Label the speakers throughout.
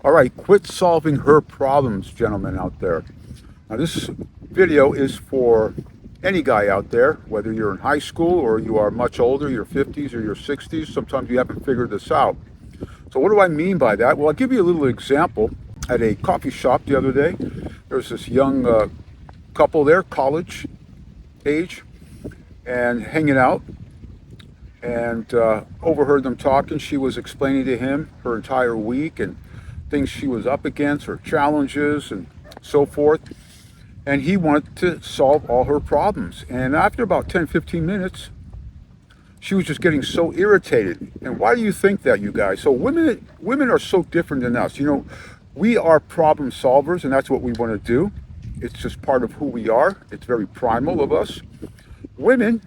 Speaker 1: All right, quit solving her problems, gentlemen out there. Now, this video is for any guy out there, whether you're in high school or you are much older, your 50s or your 60s. Sometimes you haven't figured this out. So, what do I mean by that? Well, I'll give you a little example. At a coffee shop the other day, there was this young couple there, college age, and hanging out, and overheard them talking. She was explaining to him her entire week and things she was up against, her challenges, and so forth. And he wanted to solve all her problems. And after about 10, 15 minutes, she was just getting so irritated. And why do you think that, you guys? So women are so different than us. You know, we are problem solvers, and that's what we want to do. It's just part of who we are. It's very primal of us. Women,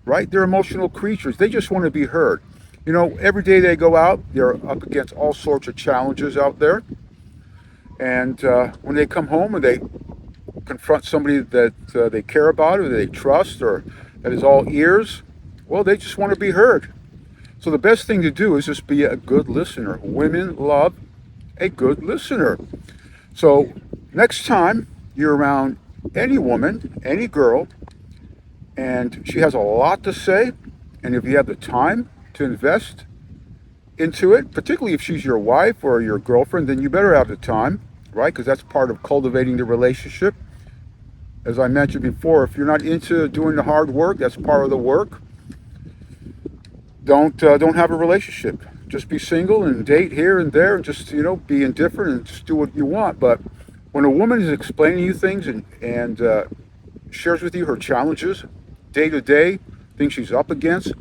Speaker 1: right? They're emotional creatures. They just want to be heard. You know, every day they go out, they're up against all sorts of challenges out there. And when they come home and they confront somebody that they care about or they trust or that is all ears, well, they just want to be heard. So the best thing to do is just be a good listener. Women love a good listener. So next time you're around any woman, any girl, and she has a lot to say, and if you have the time to invest into it, particularly if she's your wife or your girlfriend, then you better have the time, right? Because that's part of cultivating the relationship. As I mentioned before, if you're not into doing the hard work, that's part of the work. Don't have a relationship. Just be single and date here and there, and just be indifferent and just do what you want. But when a woman is explaining you things and shares with you her challenges, day to day, things she's up against,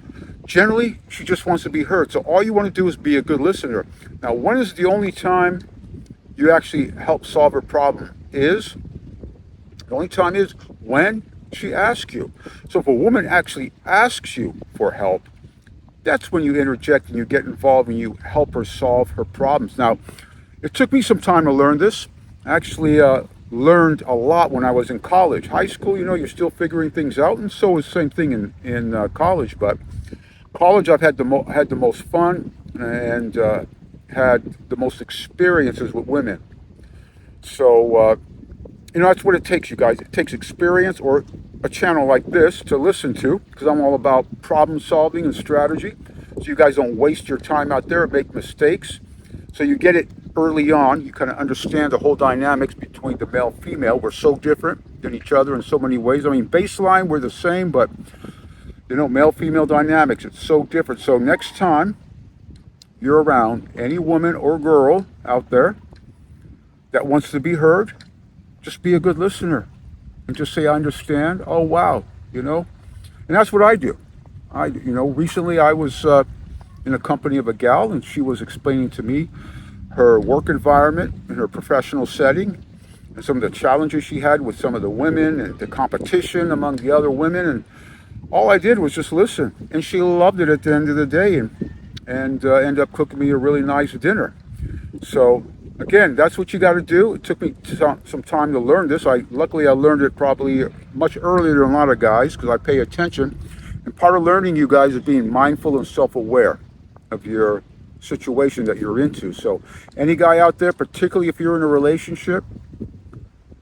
Speaker 1: generally she just wants to be heard. So all you want to do is be a good listener. Now, when is the only time you actually help solve her problem? The only time is when she asks you. So if a woman actually asks you for help, that's when you interject and you get involved and you help her solve her problems. Now, it took me some time to learn this. I actually learned a lot when I was in college. High school, you're still figuring things out, and so is the same thing in college. But college, I've had the most fun and had the most experiences with women. So, that's what it takes, you guys. It takes experience or a channel like this to listen to, because I'm all about problem solving and strategy. So you guys don't waste your time out there and make mistakes. So you get it early on. You kind of understand the whole dynamics between the male and female. We're so different than each other in so many ways. I mean, baseline, we're the same, but, male-female dynamics, it's so different. So next time you're around any woman or girl out there that wants to be heard, just be a good listener and just say, I understand. Oh, wow. And that's what I do. Recently I was in a company of a gal, and she was explaining to me her work environment in her professional setting and some of the challenges she had with some of the women and the competition among the other women. And all I did was just listen. And she loved it at the end of the day and ended up cooking me a really nice dinner. So, again, that's what you got to do. It took me some time to learn this. Luckily, I learned it probably much earlier than a lot of guys because I pay attention. And part of learning, you guys, is being mindful and self-aware of your situation that you're into. So any guy out there, particularly if you're in a relationship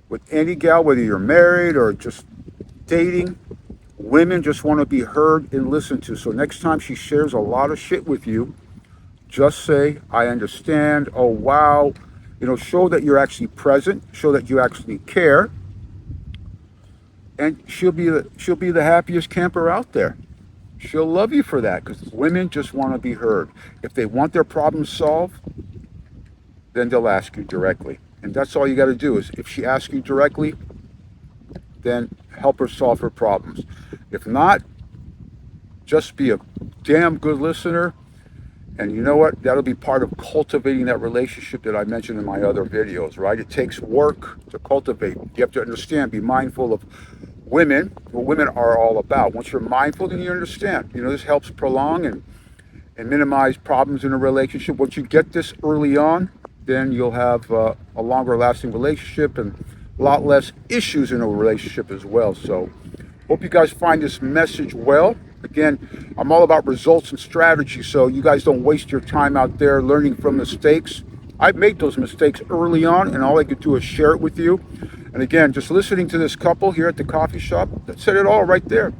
Speaker 1: with any gal, whether you're married or just dating, women just want to be heard and listened to. So next time she shares a lot of shit with you, just say, I understand. Oh, wow. Show that you're actually present. Show that you actually care. And she'll be the happiest camper out there. She'll love you for that, because women just want to be heard. If they want their problem solved, then they'll ask you directly. And that's all you got to do is, if she asks you directly, then help her solve her problems. If not, just be a damn good listener. And you know what? That'll be part of cultivating that relationship that I mentioned in my other videos, right? It takes work to cultivate. You have to understand, be mindful of women, what women are all about. Once you're mindful, then you understand. This helps prolong and minimize problems in a relationship. Once you get this early on, then you'll have a longer lasting relationship and a lot less issues in a relationship as well. So hope you guys find this message well. Again, I'm all about results and strategy, so you guys don't waste your time out there learning from mistakes. I've made those mistakes early on, and all I could do is share it with you. And again, just listening to this couple here at the coffee shop, that said it all right there.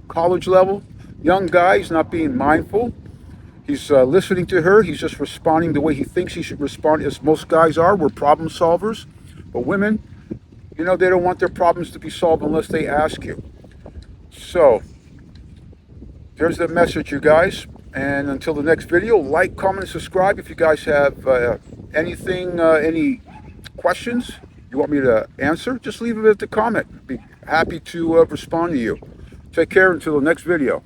Speaker 1: College level, young guy, he's not being mindful. He's listening to her. He's just responding the way he thinks he should respond, as most guys are. We're problem solvers. But women, they don't want their problems to be solved unless they ask you. So, there's the message, you guys. And until the next video, like, comment, and subscribe. If you guys have any questions you want me to answer, just leave it at the comment. Be happy to respond to you. Take care until the next video.